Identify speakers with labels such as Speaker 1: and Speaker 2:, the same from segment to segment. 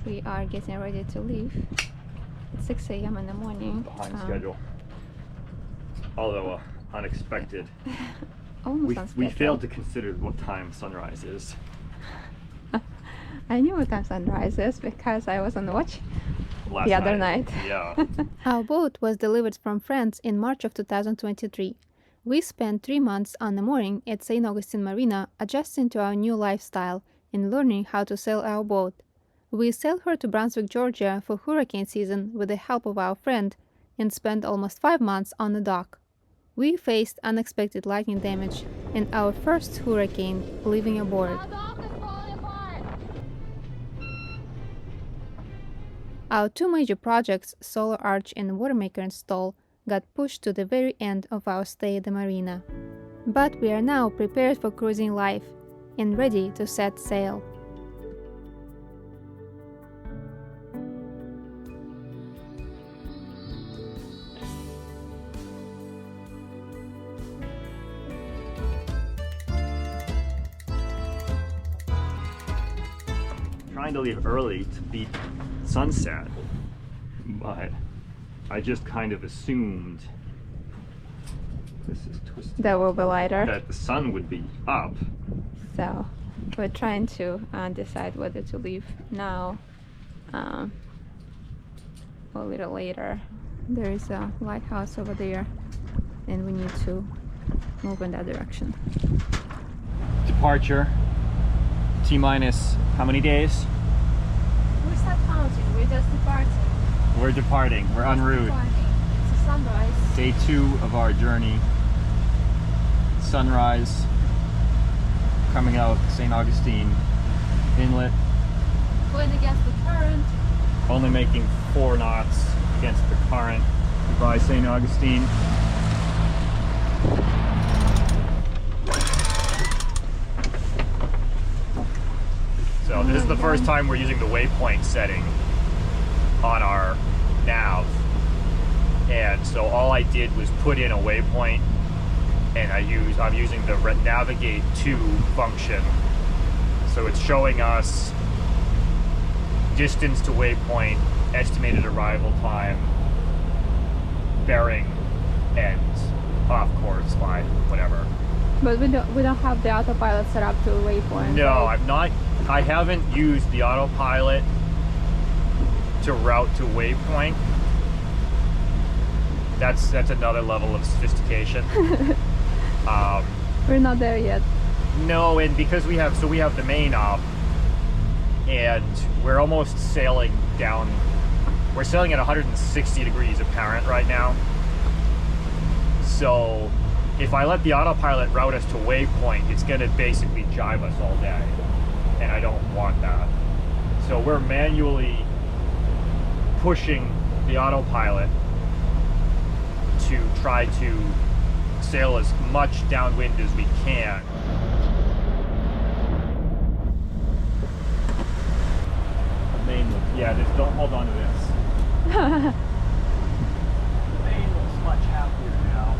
Speaker 1: we are getting ready to leave. It's 6 a.m. in the morning.
Speaker 2: Behind schedule. Although unexpected.
Speaker 1: Almost on
Speaker 2: We
Speaker 1: schedule.
Speaker 2: failed to consider what time sunrise is.
Speaker 1: I knew what time sunrise is because I was on watch
Speaker 2: Last
Speaker 1: the other night.
Speaker 2: Yeah.
Speaker 1: Our boat was delivered from France in March of 2023. We spent 3 months on the mooring at St Augustine Marina, adjusting to our new lifestyle and learning how to sail our boat. We sailed her to Brunswick, Georgia for hurricane season with the help of our friend and spent almost 5 months on the dock. We faced unexpected lightning damage and our first hurricane living aboard. Our 2 major projects, solar arch and watermaker install, got pushed to the very end of our stay at the marina. But we are now prepared for cruising life and ready to set sail.
Speaker 2: Trying to leave early to beat sunset, but I just kind of assumed, this is twisted,
Speaker 1: That will be lighter.
Speaker 2: that the sun would be up.
Speaker 1: So we're trying to decide whether to leave now or a little later. There is a lighthouse over there and we need to move in that direction.
Speaker 2: Departure, T-minus how many days?
Speaker 1: We start counting, we're just departing.
Speaker 2: We're departing, we're en route.
Speaker 1: It's a sunrise.
Speaker 2: Day 2 of our journey. Sunrise, coming out St. Augustine Inlet,
Speaker 1: Going against the current.
Speaker 2: only making 4 knots against the current. Goodbye, St. Augustine. So this is the first time we're using the waypoint setting on our nav. And so all I did was put in a waypoint, and I'm using the navigate to function. So it's showing us distance to waypoint, estimated arrival time, bearing, and off course line, whatever.
Speaker 1: But we don't have the autopilot set up to a waypoint.
Speaker 2: No,
Speaker 1: right?
Speaker 2: I haven't used the autopilot to route to waypoint. That's another level of sophistication.
Speaker 1: We're not there yet.
Speaker 2: No, and because we have the main up, and we're almost sailing down. We're sailing at 160 degrees apparent right now. So if I let the autopilot route us to waypoint, it's gonna basically jibe us all day, and I don't want that. So we're manually pushing the autopilot to try to sail as much downwind as we can. Yeah, just don't hold on to this. The main looks much happier now.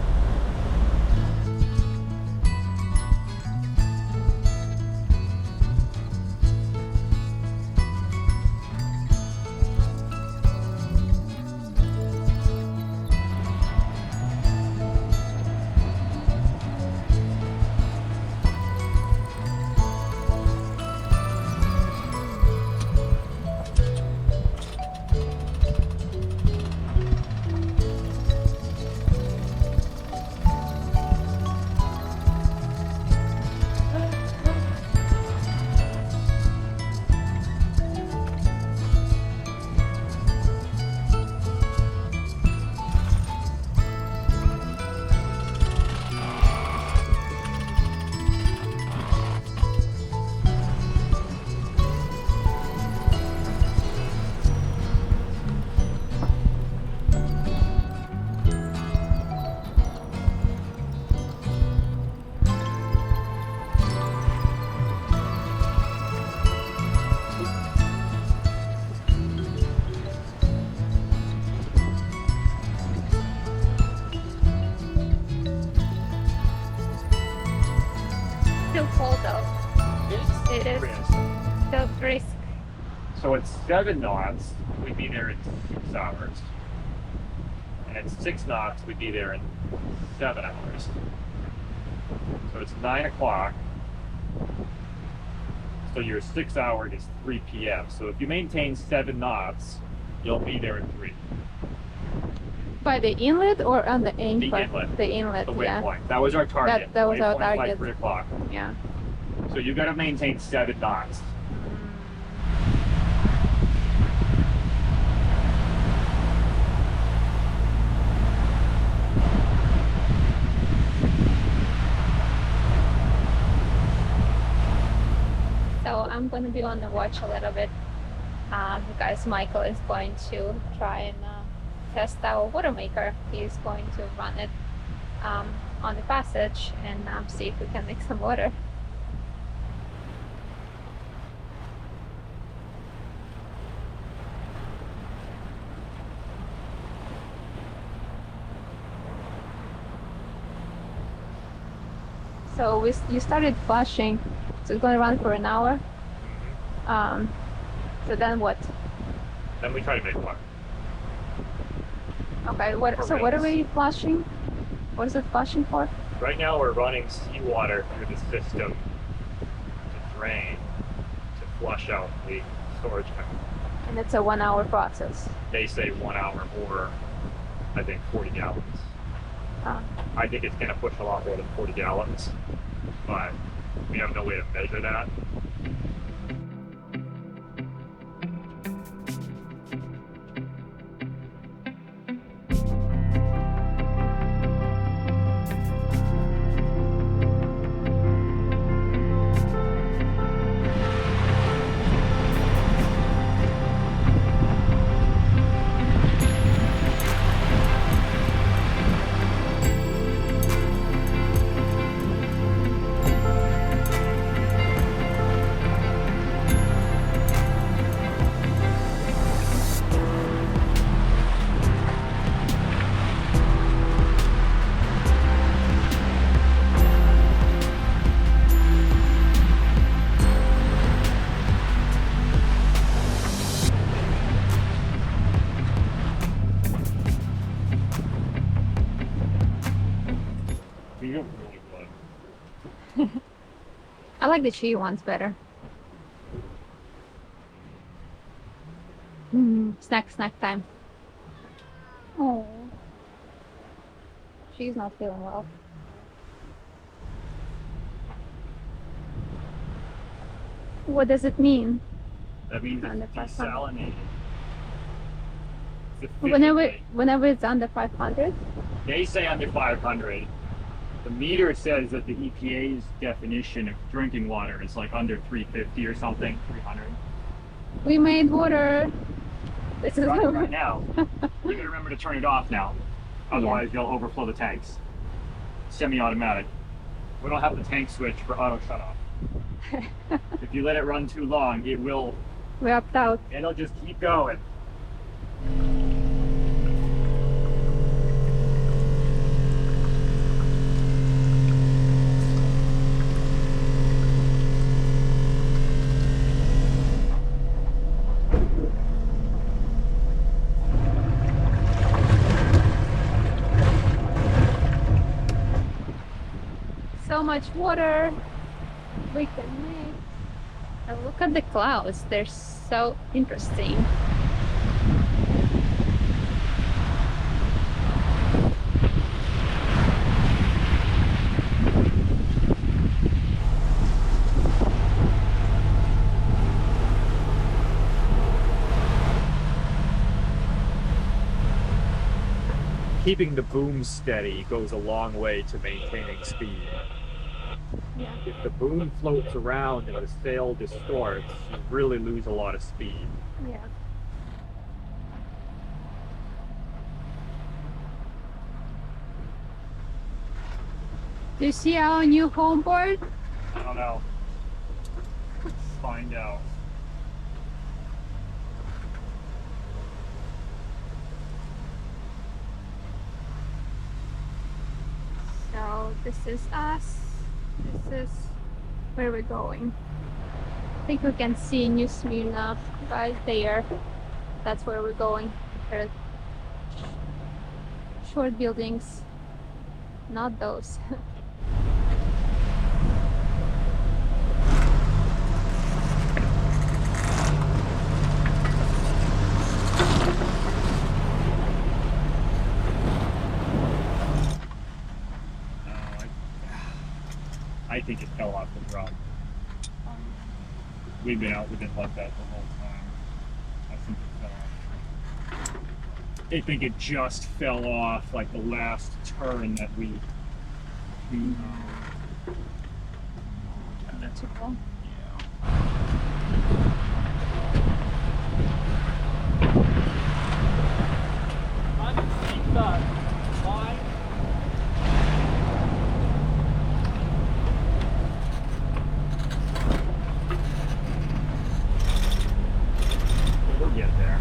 Speaker 1: Still cold though. It is
Speaker 2: Yes.
Speaker 1: still brisk.
Speaker 2: So at 7 knots, we'd be there in 6 hours. And at 6 knots, we'd be there in 7 hours. So it's 9 o'clock. So your 6 hour is 3 p.m. So if you maintain 7 knots, you'll be there at 3.
Speaker 1: By the inlet or on the end?
Speaker 2: The inlet.
Speaker 1: The inlet,
Speaker 2: The
Speaker 1: yeah.
Speaker 2: waypoint. That was our target.
Speaker 1: That was our
Speaker 2: Waypoint by
Speaker 1: target.
Speaker 2: 3 o'clock.
Speaker 1: Yeah.
Speaker 2: So you got to maintain 7 knots.
Speaker 1: So I'm going to be on the watch a little bit because Michael is going to try and test our watermaker. He's going to run it on the passage and see if we can make some water. So you started flushing, so it's going to run for an hour. So then what?
Speaker 2: Then we try to make water.
Speaker 1: Okay, so what are we flushing? What is it flushing for?
Speaker 2: Right now we're running seawater through the system to drain, to flush out the storage tank.
Speaker 1: And it's a 1 hour process.
Speaker 2: They say 1 hour or I think 40 gallons. I think it's going to push a lot more than 40 gallons, but we have no way to measure that.
Speaker 1: I like the chewy ones better. Snack time. Oh, she's not feeling well. What does it mean?
Speaker 2: That means
Speaker 1: Under
Speaker 2: it's
Speaker 1: 500.
Speaker 2: desalinated.
Speaker 1: Whenever it's under 500.
Speaker 2: They say under 500. The meter says that the EPA's definition of drinking water is like under 350 or something, 300.
Speaker 1: We made water. This is
Speaker 2: Right now. You gotta remember to turn it off now. Otherwise you'll overflow the tanks. Semi-automatic. We don't have the tank switch for auto shut off. If you let it run too long, it will.
Speaker 1: We opt out.
Speaker 2: It'll just keep going.
Speaker 1: So much water we can make. And look at the clouds, they're so interesting.
Speaker 2: Keeping the boom steady goes a long way to maintaining speed.
Speaker 1: Yeah.
Speaker 2: If the boom floats around and the sail distorts, you really lose a lot of speed.
Speaker 1: Yeah. Do you see our new home board?
Speaker 2: I don't know. Let's find out.
Speaker 1: So this is us. This is where we're going. I think we can see New Smyrna right there. That's where we're going. There are short buildings, not those.
Speaker 2: I think it fell off the drum. We've been out with it like that the whole time. I think it fell off. I think it just fell off like the last turn that we.
Speaker 1: That's cool.
Speaker 2: Underneath the line. We'll get there.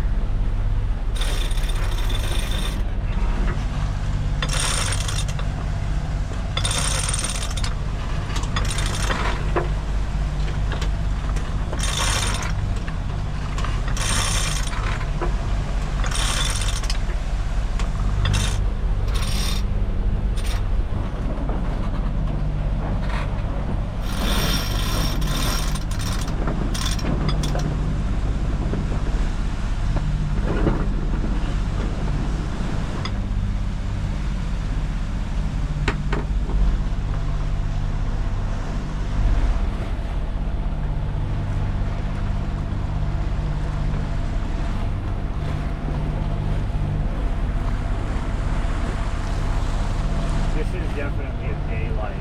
Speaker 2: Definitely a daylight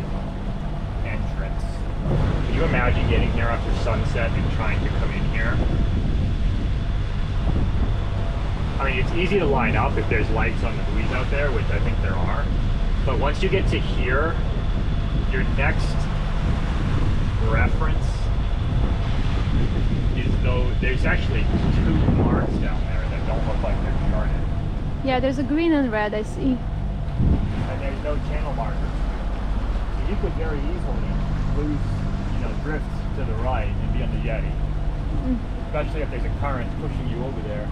Speaker 2: entrance. Can you imagine getting here after sunset and trying to come in here? I mean, it's easy to line up if there's lights on the buoys out there, which I think there are. But once you get to here, your next reference is though there's actually 2 marks down there that don't look like they're charted.
Speaker 1: Yeah, there's a green and red, I see.
Speaker 2: And there's no channel markers. So you could very easily lose, drift to the right and be on the jetty. Especially if there's a current pushing you over there.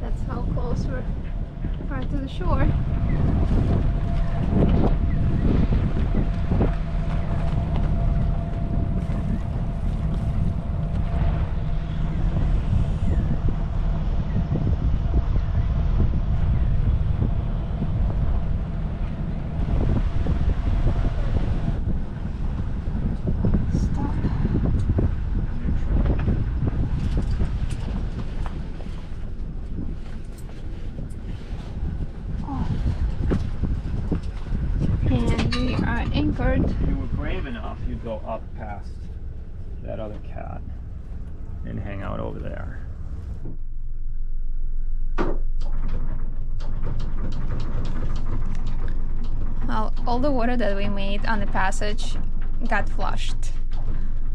Speaker 1: That's how close we're to the shore. Anchored.
Speaker 2: If you were brave enough, you'd go up past that other cat and hang out over there.
Speaker 1: Well, all the water that we made on the passage got flushed.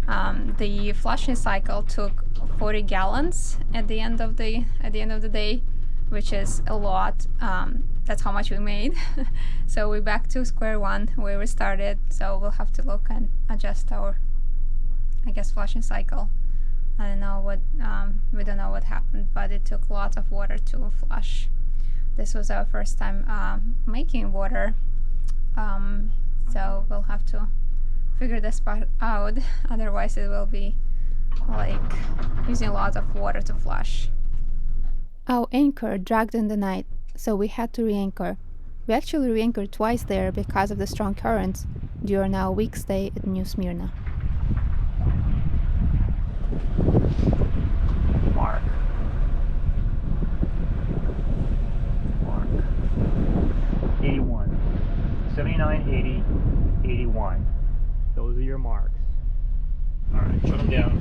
Speaker 1: The flushing cycle took 40 gallons at the end of the day, which is a lot. That's how much we made. So we're back to square one where we started. So we'll have to look and adjust our, I guess, flushing cycle. I don't know what, we don't know what happened, but it took lots of water to flush. This was our first time making water. So we'll have to figure this part out. Otherwise it will be like using a lot of water to flush. Our anchor dragged in the night, so we had to re-anchor. We actually re-anchored twice there because of the strong currents during our week stay at New Smyrna.
Speaker 2: Mark. 81. 79, 80, 81. Those are your marks. Alright, shut them down.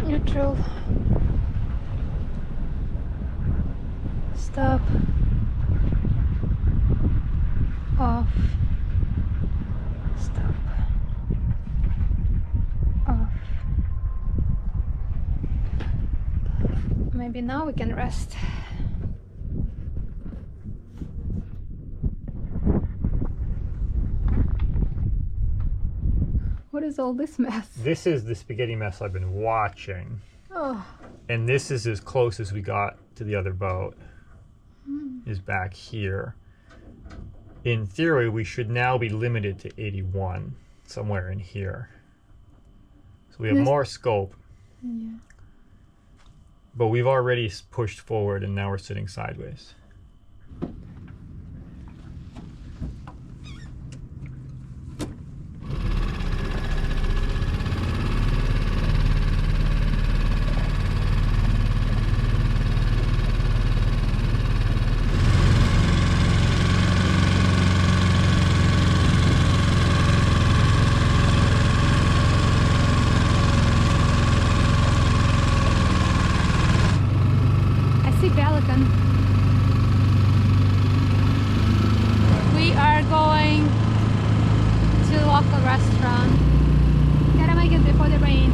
Speaker 1: Neutral. Stop. Maybe now we can rest. What is all this mess?
Speaker 2: This is the spaghetti mess I've been watching.
Speaker 1: Oh.
Speaker 2: And this is as close as we got to the other boat. Is back here. In theory, we should now be limited to 81, somewhere in here. So we have more scope.
Speaker 1: Yeah.
Speaker 2: But we've already pushed forward and now we're sitting sideways.
Speaker 1: We are going to a local restaurant. Gotta make it before the rain.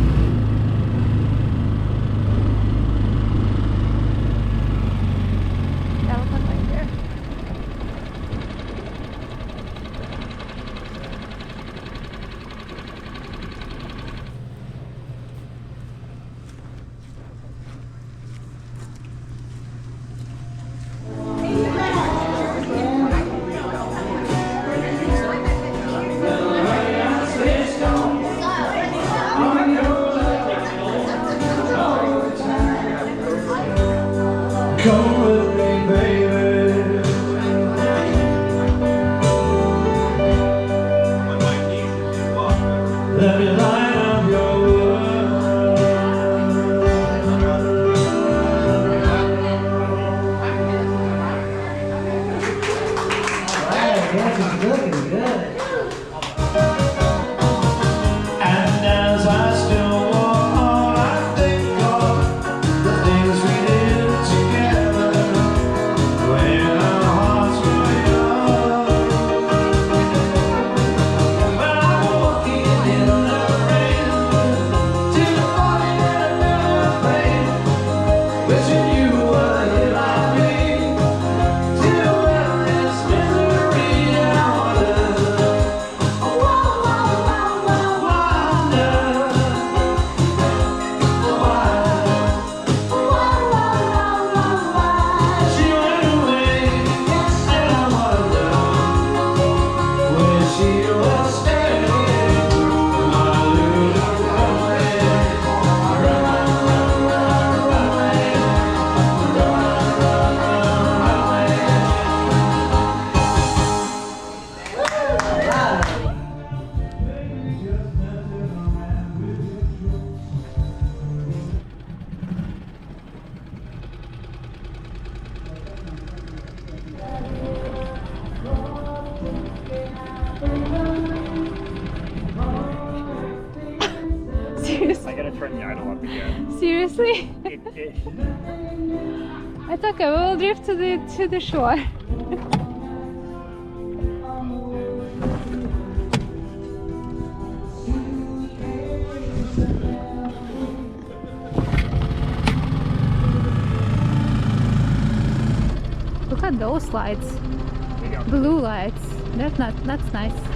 Speaker 1: Elephant right there.
Speaker 3: Come with me, baby. Let me light up your world. Alright, this is looking good. And as I still walk on, I think of the things we did together when our hearts were young. But I'm walking in the rain to the morning and I never prayed, wishing you were here like me to end this misery. And I wonder, oh, she went away, and I wonder where she will stay. My little runaway,
Speaker 1: Seriously?
Speaker 2: I gotta turn the idle up again.
Speaker 1: Seriously?
Speaker 2: It,
Speaker 1: It's okay, we will drift to the shore. Look at those lights.
Speaker 2: we got
Speaker 1: Blue lights. That's nice.